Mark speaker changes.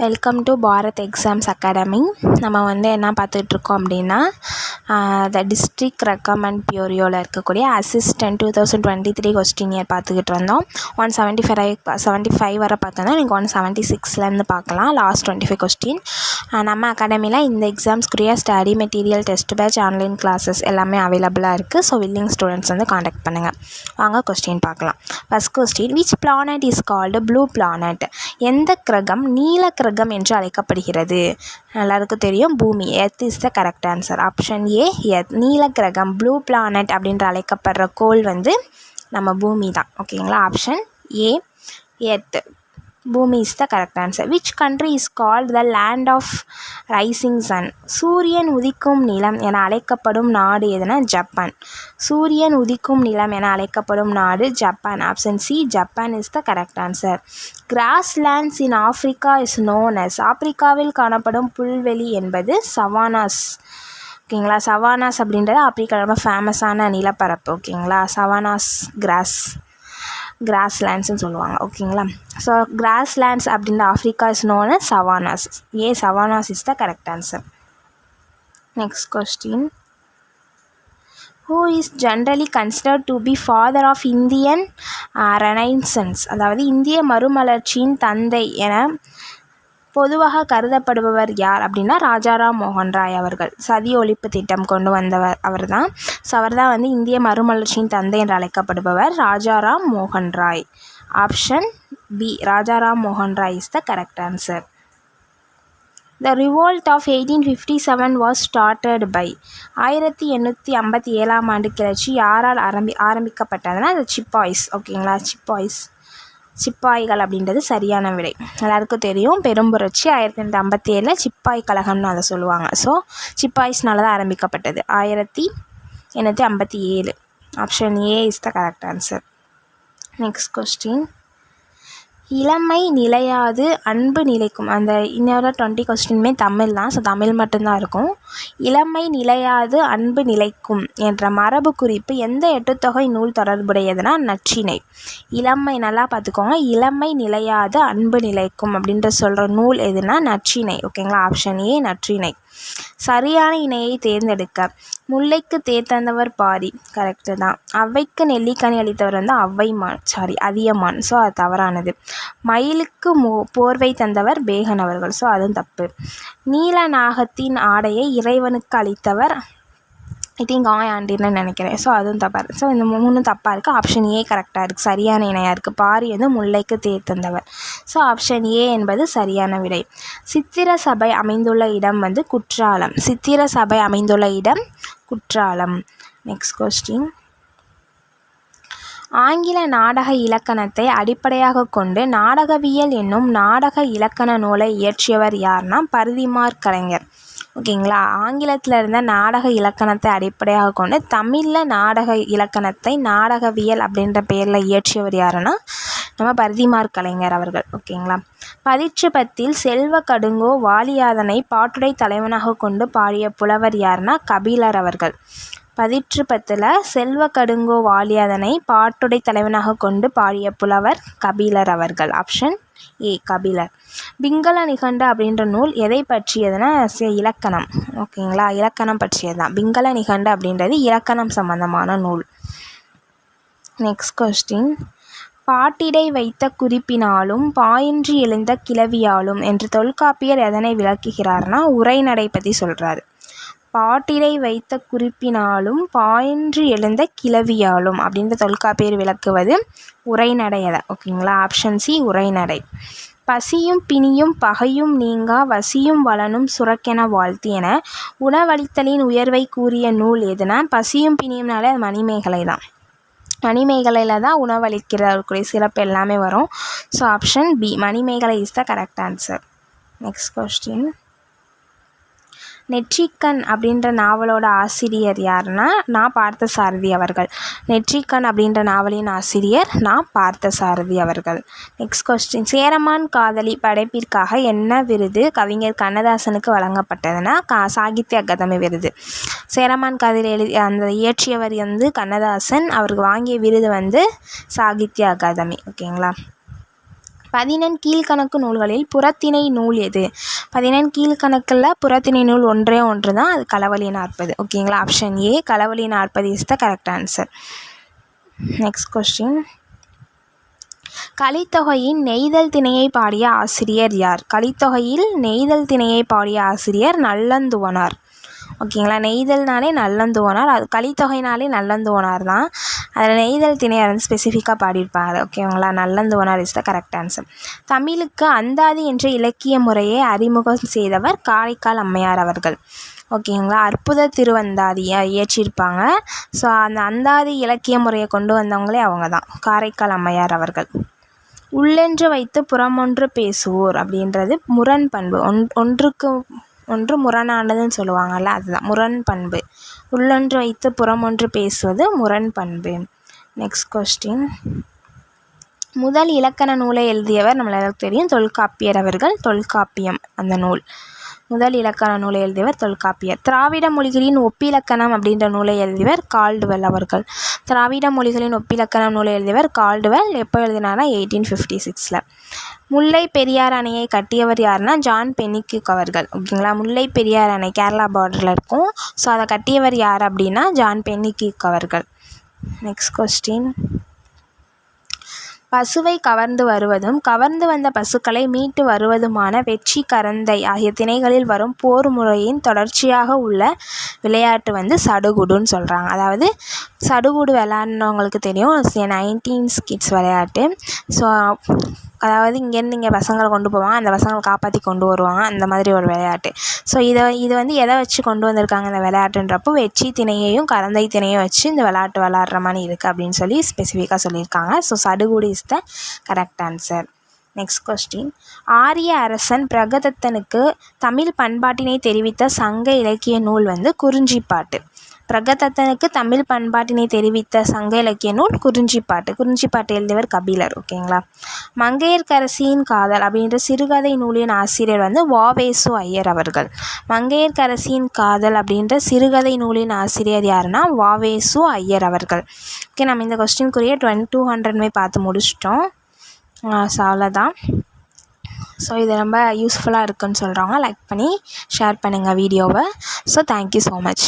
Speaker 1: Welcome to Bharat exams academy. நம்ம என்ன பார்த்துட்ருக்கோம் அப்படின்னா த டிஸ்ட்ரிக்ட் ரெக்கமெண்ட் பியூரோவில் இருக்கக்கூடிய அசிஸ்டன்ட் 2023 கொஸ்டின் இயர் பார்த்துக்கிட்டு வந்தோம். 175 வரை பார்த்தோன்னா நீங்கள் 176லேருந்து பார்க்கலாம். Last 25 question. நம்ம அகாடமியில் இந்த எக்ஸாம்ஸ்க்குரிய study material, test batch, online classes எல்லாமே அவைலபிளாக இருக்குது. ஸோ வில்லிங் ஸ்டூடெண்ட்ஸ் காண்டாக்ட் பண்ணுங்கள். வாங்க கொஸ்டின் பார்க்கலாம். First question, which planet is called blue planet? எந்த கிரகம் நீல கிரகம் என்று அழைக்கப்படுகிறது? எல்லாருக்கும் தெரியும், பூமி. Earth is the correct answer. Option A earth. நீல கிரகம் ப்ளூ பிளானட் அப்படின்ற அழைக்கப்படுற கோள் நம்ம பூமி தான். ஓகேங்களா? Option A earth. பூமி is the correct answer. Which country is called the land of rising sun? சூரியன் உதிக்கும் நிலம் என அழைக்கப்படும் நாடு எதுனா? ஜப்பான். சூரியன் உதிக்கும் நிலம் என அழைக்கப்படும் நாடு Japan. Option C Japan is the correct answer. Grasslands in Africa is known as? ஆப்பிரிக்காவில் காணப்படும் புல்வெளி என்பது சவானாஸ். ஓகேங்களா? சவானாஸ் அப்படின்றது ஆப்பிரிக்கா ரொம்ப ஃபேமஸான நிலப்பரப்பு. ஓகேங்களா? சவானாஸ் கிராஸ்லேண்ட்ஸ்ன்னு சொல்லுவாங்க. ஓகேங்களா? ஸோ கிராஸ்லேண்ட்ஸ் அப்படின்ற Africa is known as savannas. A savannas is the correct answer. Next question, who is generally considered to be father of Indian Renaissance? அதாவது இந்திய மறுமலர்ச்சியின் தந்தை என பொதுவாக கருதப்படுபவர் யார் அப்படின்னா ராஜாராம் மோகன் ராய் அவர்கள். சதி ஒழிப்பு திட்டம் கொண்டு வந்தவர் அவர் தான். ஸோ அவர் தான் இந்திய மறுமலர்ச்சியின் தந்தை என்று அழைக்கப்படுபவர் ராஜாராம் மோகன் ராய். ஆப்ஷன் பி ராஜாராம் மோகன் Roy is the correct answer. The revolt of 1857 was started by? 1857 ஆண்டு கிளர்ச்சி யாரால் ஆரம்பிக்கப்பட்டதுன்னா அது சிப்பாய்ஸ். ஓகேங்களா? சிப்பாய்கள் அப்படின்றது சரியான விடை. எல்லாருக்கும் தெரியும், பெரும்புரட்சி 1857 சிப்பாய் கழகம்னு அதை சொல்லுவாங்க. ஸோ சிப்பாய்ஸ்னால தான் ஆரம்பிக்கப்பட்டது 1857. Option A is the correct answer. Next question, இளமை நிலையாது அன்பு நிலைக்கும். அந்த இன்னொரு 20 கொஸ்டினுமே தமிழ் தான். ஸோ தமிழ் மட்டும்தான் இருக்கும். இளமை நிலையாது அன்பு நிலைக்கும் என்ற மரபு குறிப்பு எந்த எட்டுத்தொகை நூல் தொடர்புடையதுன்னா நற்றிணை. இளமை, நல்லா பார்த்துக்கோங்க, இளமை நிலையாது அன்பு நிலைக்கும் அப்படின்ற சொல்கிற நூல் எதுனா நற்றிணை. ஓகேங்களா? ஆப்ஷன் ஏ நற்றிணை. சரியான இணையை தேர்ந்தெடுக்க. முல்லைக்கு தேர் தந்தவர் பாரி, கரெக்டு தான். அவ்வைக்கு நெல்லிக்கனி அளித்தவர் அதியமான். ஸோ அது தவறானது. மயிலுக்கு போர்வை தந்தவர் பேகன் அவர்கள். ஸோ அதுவும் தப்பு. நீல நாகத்தின் ஆடையை இறைவனுக்கு அளித்தவர் ஐ திங்க் ஆண்டின்னு நினைக்கிறேன். ஸோ அதுவும் தப்பாக. ஸோ இந்த 3 தப்பாக இருக்குது. ஆப்ஷன் ஏ கரெக்டாக இருக்குது, சரியான இணையாக இருக்குது. பாரி முல்லைக்கு தேர் தந்தவர். ஸோ ஆப்ஷன் ஏ என்பது சரியான விடை. சித்திர சபை அமைந்துள்ள இடம் குற்றாலம். சித்திர சபை அமைந்துள்ள இடம் குற்றாலம். நெக்ஸ்ட் கொஸ்டின், ஆங்கில நாடக இலக்கணத்தை அடிப்படையாக கொண்டு நாடகவியல் என்னும் நாடக இலக்கண நூலை இயற்றியவர் யார்னா பரிதிமாற் கலைஞர். ஓகேங்களா? ஆங்கிலத்தில் இருந்த நாடக இலக்கணத்தை அடிப்படையாக கொண்டு தமிழில் நாடக இலக்கணத்தை நாடகவியல் அப்படின்ற பெயரில் இயற்றியவர் யாருன்னா நம்ம பரிதிமாற் கலைஞர் அவர்கள். ஓகேங்களா? பதிற்றுப்பத்தில் செல்வ கடுங்கோ வாலியாதனை பாட்டுடை தலைவனாக கொண்டு பாடிய புலவர் யாருன்னா கபிலர் அவர்கள். பதிற்றுப்பத்தில் செல்வ கடுங்கோ வாலியாதனை பாட்டுடை தலைவனாக கொண்டு பாடிய புலவர் கபிலர் அவர்கள். Option A Kapilar. பிங்கள நிகண்டு அப்படின்ற நூல் எதை பற்றியதுன்னா இலக்கணம். ஓகேங்களா? இலக்கணம் பற்றியது தான். பிங்கள நிகண்டு அப்படின்றது இலக்கணம் சம்பந்தமான நூல். நெக்ஸ்ட் கொஸ்டின், பாட்டிடை வைத்த குறிப்பினாலும் பாயின்றி எழுந்த கிளவியாலும் என்று தொல்காப்பியர் எதனை விளக்குகிறார்னா உரைநடை பற்றி சொல்கிறாரு. பாட்டிடை வைத்த குறிப்பினாலும் பாயின்றி எழுந்த கிளவியாலும் அப்படின்ற தொல்காப்பியர் விளக்குவது உரைநடையதை. ஓகேங்களா? ஆப்ஷன் சி உரைநடை. பசியும் பிணியும் பகையும் நீங்கா வசியும் வளனும் சுரக்கென வாழ்த்து என உணவளித்தலின் உயர்வை கூறிய நூல் எதுனா பசியும் பிணியும்னாலே அது மணிமேகலை தான். மணிமேகலையில் தான் உணவளிக்கிறவர்களுடைய சிறப்பு எல்லாமே வரும். So option B Manimekalai is the correct answer. Next question, Netrikann அப்படின்ற நாவலோட ஆசிரியர் யாருன்னா நான் பார்த்தசாரதி அவர்கள். நெற்றிக்கண் அப்படின்ற நாவலின் ஆசிரியர் நான் பார்த்தசாரதி அவர்கள். நெக்ஸ்ட் கொஸ்டின், சேரமான் காதலி படைப்பிற்காக என்ன விருது கவிஞர் கண்ணதாசனுக்கு வழங்கப்பட்டதுன்னா சாகித்ய அகாதமி விருது. சேரமான் காதலி அந்த இயற்றியவர் கண்ணதாசன். அவருக்கு வாங்கிய விருது சாகித்ய அகாதமி. ஓகேங்களா? பதினெண் கீழ்கணக்கு நூல்களில் புறத்திணை நூல் எது? பதினெண் கீழ்கணக்கில் புறத்திணை நூல் ஒன்றே ஒன்று தான், அது களவழி 40. ஓகேங்களா, option A Kalavazhi 40 is the correct answer. Next question, கலித்தொகையின் நெய்தல் திணையை பாடிய ஆசிரியர் யார்? கலித்தொகையில் நெய்தல் திணையை பாடிய ஆசிரியர் நல்லந்துவனார். ஓகேங்களா, நெய்தல்னாலே நல்லந்துவனார், அது கலித்தொகைனாலே நல்லந்துவனார் தான். அதில் நெய்தல் திணையை வந்து ஸ்பெசிஃபிக்காக பாடியிருப்பாங்க. ஓகேங்களா, Nallanthuvanar is the correct answer. தமிழுக்கு அந்தாதி என்ற இலக்கிய முறையை அறிமுகம் செய்தவர் காரைக்கால் அம்மையார் அவர்கள். ஓகேங்களா, அற்புத திருவந்தாதியை இயற்றியிருப்பாங்க. ஸோ அந்த அந்தாதி இலக்கிய முறையை கொண்டு வந்தவங்களே அவங்க தான், காரைக்கால் அம்மையார் அவர்கள். உள்ளென்று வைத்து புறமொன்று பேசுவோர் அப்படின்றது முரண் பண்பு, ஒன்றுக்கு ஒன்று முரணானதுன்னு சொல்லுவாங்கள்ல, அதுதான் முரண் பண்பு. உள்ளொன்று வைத்து புறமொன்று பேசுவது முரண் பண்பு. நெக்ஸ்ட் கொஸ்டின், முதல் இலக்கண நூலை எழுதியவர் நம்மளுக்கு தெரியும், தொல்காப்பியர் அவர்கள். தொல்காப்பியம் அந்த நூல், முதல் இலக்கண நூலை எழுதியவர் தொல்காப்பியர். திராவிட மொழிகளின் ஒப்பிலக்கணம் அப்படின்ற நூலை எழுதியவர் கால்டுவெல் அவர்கள். திராவிட மொழிகளின் ஒப்பிலக்கணம் நூலை எழுதியவர் கால்டுவெல். எப்போ எழுதினார்னா 1856. முல்லை பெரியார் அணையை கட்டியவர் யாருன்னா ஜான் பென்னிக்விக் அவர்கள். ஓகேங்களா, முல்லை பெரியார் அணை கேரளா பார்டரில் இருக்கும். ஸோ அதை கட்டியவர் யார் அப்படின்னா ஜான் பென்னிக்விக் அவர்கள். நெக்ஸ்ட் கொஸ்டின், பசுவை கவர்ந்து வருவதும் கவர்ந்து வந்த பசுக்களை மீட்டு வருவதுமான வெற்றி கரந்தை ஆகிய திணைகளில் வரும் போர் முறையின் தொடர்ச்சியாக உள்ள விளையாட்டு வந்து சடுகுடுன்னு சொல்கிறாங்க. அதாவது சடுகுடு விளையாடினவங்களுக்கு தெரியும், 19 கிட்ஸ் விளையாட்டு. ஸோ அதாவது இங்கேருந்து இங்கே பசங்களை கொண்டு போவாங்க, அந்த பசங்களை காப்பாற்றி கொண்டு வருவாங்க, அந்த மாதிரி ஒரு விளையாட்டு. ஸோ இது வந்து எதை வச்சு கொண்டு வந்திருக்காங்க இந்த விளையாட்டுன்றப்போ, வெற்றி திணையையும் கரந்தை திணையும் வச்சு இந்த விளையாட்டு விளையாடுற மாதிரி இருக்குது அப்படின்னு சொல்லி ஸ்பெசிஃபிக்காக சொல்லியிருக்காங்க. ஸோ சடுகுடு is the correct answer. Next question, ஆரிய அரசன் பிரகதத்தனுக்கு தமிழ் பண்பாட்டினை தெரிவித்த சங்க இலக்கிய நூல் வந்து குறிஞ்சிப்பாட்டு. பிரகதத்தனுக்கு தமிழ் பண்பாட்டினை தெரிவித்த சங்க இலக்கிய நூல் குறிஞ்சிப்பாட்டு. குறிஞ்சிப்பாட்டு எழுதியவர் கபிலர். ஓகேங்களா, மங்கையர்க்கரசியின் காதல் அப்படின்ற சிறுகதை நூலின் ஆசிரியர் வந்து வ.வே.சு. ஐயர் அவர்கள். மங்கையர்க்கரசியின் காதல் அப்படின்ற சிறுகதை நூலின் ஆசிரியர் யாருன்னா வ.வே.சு. ஐயர் அவர்கள். ஓகே, நம்ம இந்த கொஸ்டினுக்குரிய 200 பார்த்து முடிச்சிட்டோம். ஸோ அவ்வளோதான். ஸோ இது ரொம்ப யூஸ்ஃபுல்லாக இருக்குதுன்னு சொல்கிறவங்க லைக் பண்ணி ஷேர் பண்ணுங்கள் வீடியோவை. So thank you so much.